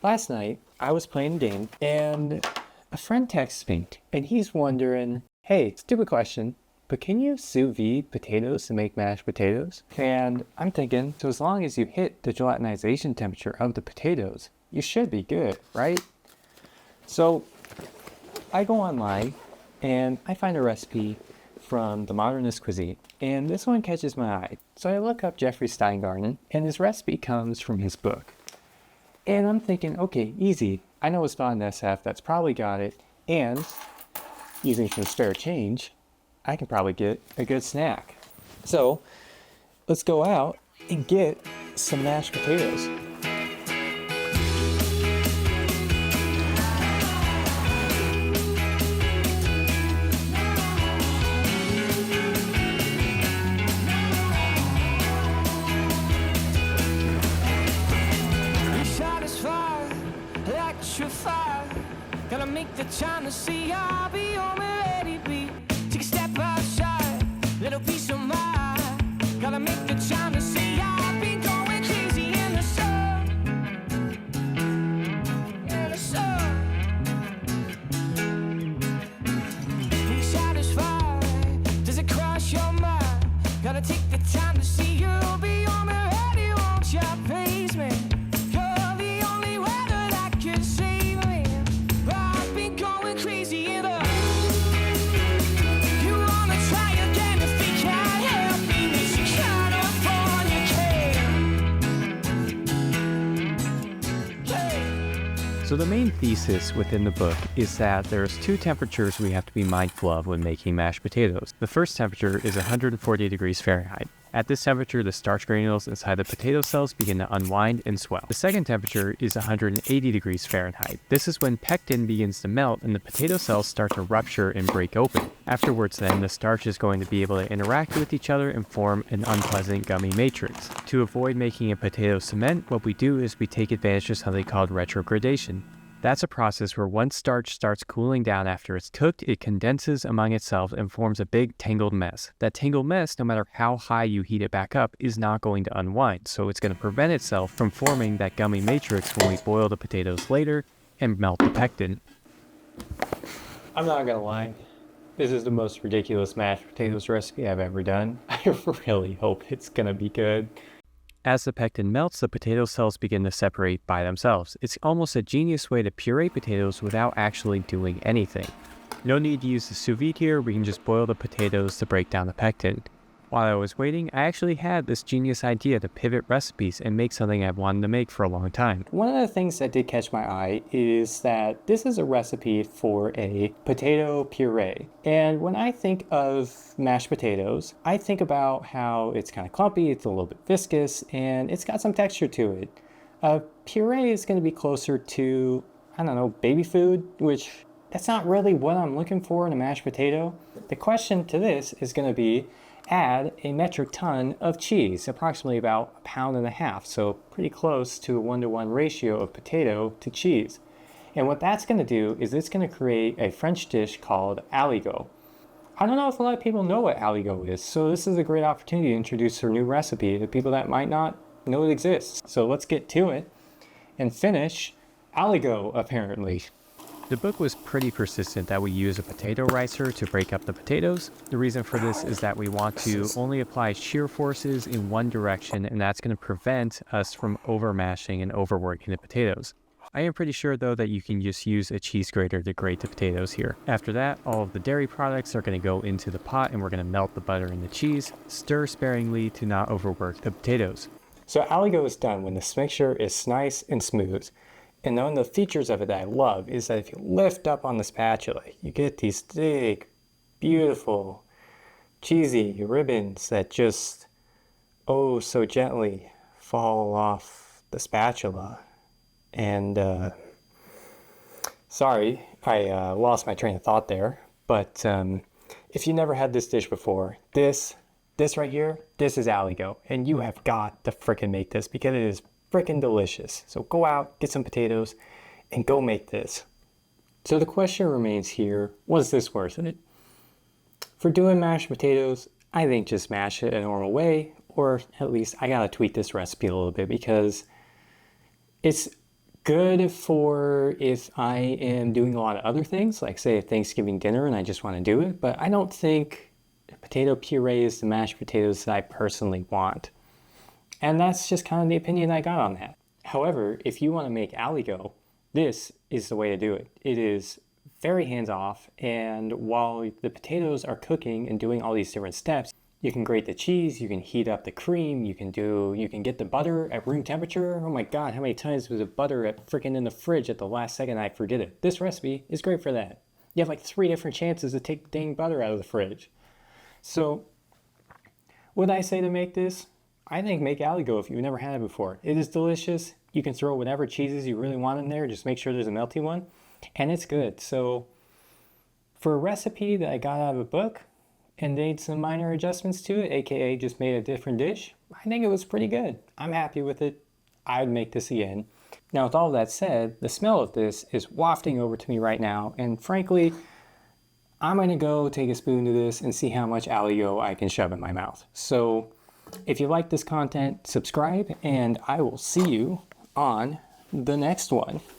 Last night, I was playing a game, and a friend texts me, and he's wondering, hey, stupid question, but can you sous vide potatoes to make mashed potatoes? And I'm thinking, so as long as you hit the gelatinization temperature of the potatoes, you should be good, right? So I go online, and I find a recipe from the modernist cuisine, and this one catches my eye. So I look up Jeffrey Steingarten, and his recipe comes from his book. And I'm thinking, okay, easy. I know a spot in SF that's probably got it, and using some spare change, I can probably get a good snack. So let's go out and get some mashed potatoes. Gotta make the time to see I'll be on my ready beat. Take a step outside, little piece of mind. Gotta make the time to see I'll be going crazy in the sun. In the sun. Are you satisfied? Does it cross your mind? Gotta take the time to see you'll be on my ready. Won't you please me? So the main thesis within the book is that there's two temperatures we have to be mindful of when making mashed potatoes. The first temperature is 140 degrees Fahrenheit. At this temperature, the starch granules inside the potato cells begin to unwind and swell. The second temperature is 180 degrees Fahrenheit. This is when pectin begins to melt and the potato cells start to rupture and break open. Afterwards then, the starch is going to be able to interact with each other and form an unpleasant gummy matrix. To avoid making a potato cement, what we do is we take advantage of something called retrogradation. That's a process where once starch starts cooling down after it's cooked, it condenses among itself and forms a big tangled mess. That tangled mess, no matter how high you heat it back up, is not going to unwind, so it's going to prevent itself from forming that gummy matrix when we boil the potatoes later and melt the pectin. I'm not gonna lie, this is the most ridiculous mashed potatoes recipe I've ever done. I really hope it's gonna be good. As the pectin melts, the potato cells begin to separate by themselves. It's almost a genius way to puree potatoes without actually doing anything. No need to use the sous vide here, we can just boil the potatoes to break down the pectin. While I was waiting, I actually had this genius idea to pivot recipes and make something I've wanted to make for a long time. One of the things that did catch my eye is that this is a recipe for a potato puree. And when I think of mashed potatoes, I think about how it's kind of clumpy, it's a little bit viscous, and it's got some texture to it. Puree is going to be closer to, I don't know, baby food, which that's not really what I'm looking for in a mashed potato. The question to this is going to be, add a metric ton of cheese, approximately about 1.5 pounds, so pretty close to a 1-to-1 ratio of potato to cheese. And what that's going to do is it's going to create a French dish called aligot. I don't know if a lot of people know what aligot is, so this is a great opportunity to introduce a new recipe to people that might not know it exists. So let's get to it and finish aligot, apparently. The book was pretty persistent that we use a potato ricer to break up the potatoes. The reason for this is that we want to only apply shear forces in one direction, and that's going to prevent us from over mashing and overworking the potatoes. I am pretty sure though that you can just use a cheese grater to grate the potatoes here. After that, all of the dairy products are going to go into the pot and we're going to melt the butter and the cheese. Stir sparingly to not overwork the potatoes. So aligot is done when this mixture is nice and smooth. And one of the features of it that I love is that if you lift up on the spatula, you get these big, beautiful, cheesy ribbons that just, oh, so gently fall off the spatula. And, sorry, I lost my train of thought there. But if you never had this dish before, this right here, this is aligot. And you have got to frickin' make this because it is freaking delicious. So go out, get some potatoes, and go make this. So the question remains here, was this worth it? For doing mashed potatoes, I think just mash it a normal way, or at least I gotta tweak this recipe a little bit because it's Good for if I am doing a lot of other things, like say a Thanksgiving dinner and I just want to do it, but I don't think potato puree is the mashed potatoes that I personally want. And that's just kind of the opinion I got on that. However, if you want to make aligot, this is the way to do it. It is very hands-off, and while the potatoes are cooking and doing all these different steps, you can grate the cheese, you can heat up the cream, you can get the butter at room temperature. Oh my God, how many times was the butter freaking in the fridge at the last second I forget it? This recipe is great for that. You have like 3 different chances to take the dang butter out of the fridge. So, would I say to make this? I think make aligot if you've never had it before. It is delicious. You can throw whatever cheeses you really want in there. Just make sure there's a melty one. And it's good. So for a recipe that I got out of a book and made some minor adjustments to it, aka just made a different dish, I think it was pretty good. I'm happy with it. I would make this again. Now with all that said, the smell of this is wafting over to me right now. And frankly, I'm going to go take a spoon to this and see how much aligot I can shove in my mouth. So if you like this content, subscribe, and I will see you on the next one.